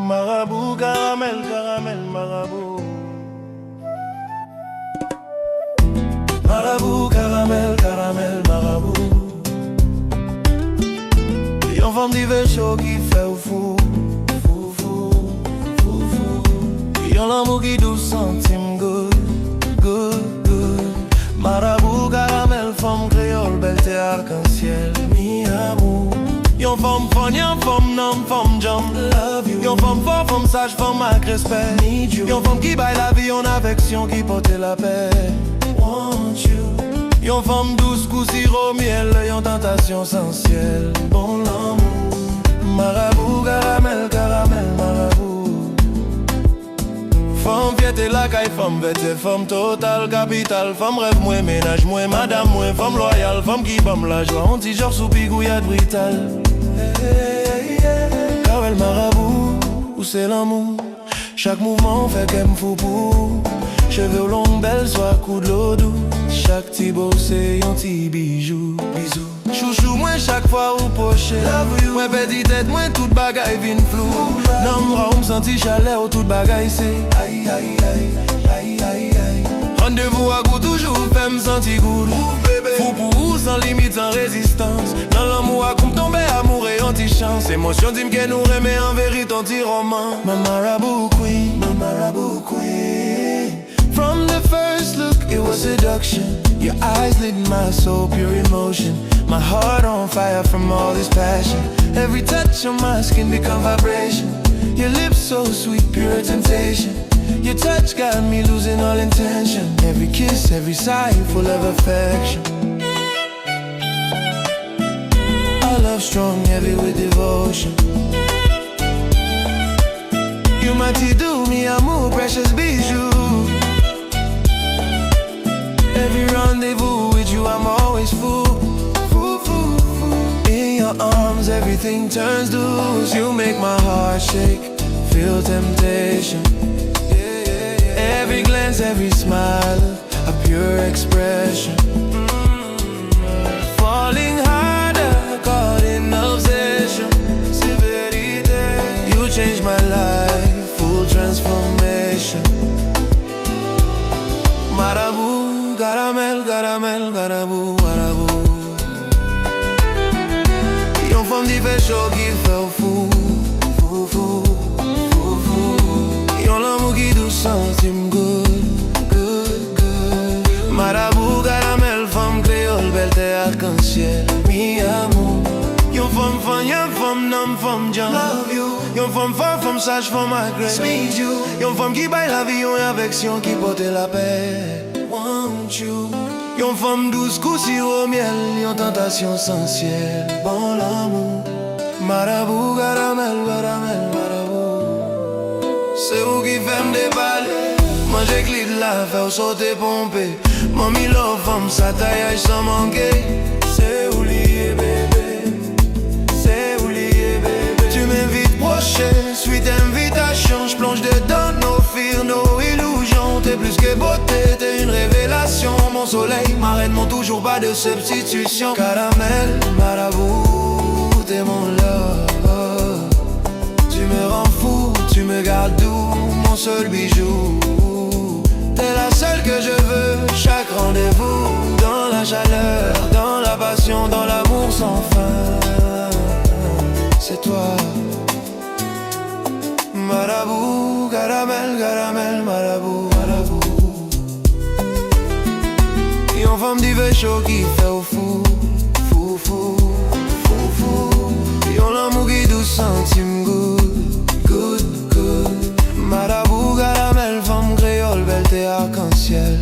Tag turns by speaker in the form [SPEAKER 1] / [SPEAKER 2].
[SPEAKER 1] Marabout, caramel, caramel, marabout. Marabout, caramel, caramel, marabout. Yon femme di ve chaud qui fait ou fou, fou, fou, fou, fou. Yon l'amour qui 12 centimes, good, good, good. Marabout, caramel, femme créole, belle t'es arc-en-ciel, mi amour. Yon femme fun, yon femme nom, femme jam, love you. Yon femme fort, femme sage, femme avec respect, need you. Yon femme qui baille la vie, yon affection qui porte la paix, want you. Yon femme douce, coup sirop, miel, yon tentation essentielle, bon l'amour. Marabout, caramel, caramel, marabout. Femme piété la caille, femme vêtée, femme totale, capitale. Femme rêve, moi, ménage, moi, madame, moi. Femme loyale, femme qui pomme la joie. On dit genre sous pigouillade brutale. Car elle marabout, où c'est l'amour. Chaque mouvement fait qu'elle me fout pour. Cheveux longs, belle soie, coup de l'eau douce. Chaque petit beau c'est un petit bijou. Bisous. Chouchou, moi chaque fois au poché. Moi petit tête, moi toute bagaille vin flou. Non, moi on me senti chaleur ou toute bagaille c'est aïe aïe aïe aïe aïe aïe. Rendez-vous à goût toujours fait me sentir goût. Fou pour vous sans limite, sans résistance. Dans l'amour à comme tomber amour et anti-chance. Émotion dit que nous remet en vérité anti-roman. Ma marabout queen, ma marabout queen. From the first look, it was seduction. Your eyes lit my soul, pure emotion. My heart on fire from all this passion. Every touch on my skin become vibration. Your lips so sweet, pure temptation. Your touch got me losing all intention. Every kiss, every sigh, full of affection. Our love strong, heavy with devotion. You mighty do me amour, precious bijou. Every rendezvous with you, I'm always full, full, full, full. In your arms, everything turns loose. You make my heart shake, feel temptation. Every glance, every smile, a pure expression. Falling harder, caught in obsession. You changed my life, full transformation. Marabout, caramel, caramel, marabout, marabout. Yon femme di fait chaud qui fait au fou, fou, fou, fou, fou. Yon l'amour qui 12 centimes, good, good, good. Marabout, caramel, femme créole, belle t'es arc-en-ciel, mi amour. Yon femme fan, yon femme nom, femme jam, love you. Yon femme fort, femme sage, femme agresse, need you. Yon femme qui baille la vie, yon affection qui porte la paix, want you. Yon femme douce, coup sirop, miel, yon tentation essentielle, bon l'amour. Marabout, caramel, caramel, marabout. C'est vous qui fait me déballer. Manger clé de la faire sauter pomper. Mamie love femme, sa taillage sans manquer. C'est où lié bébé, c'est où lié bébé. Tu m'invites prochain, suite invitation. Je plonge dedans nos fears, nos illusions. T'es plus que beauté, t'es une révélation. Mon soleil m'arrête, mon toujours pas de substitution. Caramel, marabout, t'es mon love. Tu me rends fou, tu me gardes doux, mon seul bijou. T'es la seule que je veux, chaque rendez-vous. Dans la chaleur, dans la passion, dans l'amour sans fin. C'est toi. Marabout, caramel, caramel, marabout, marabout. Yon femme di ve chaud qui fait au fou, fou, fou, fou, fou. Yon l'amour qui 12 centimes, good, good, good. Marabout, caramel, femme créole, belle t'es arc-en-ciel.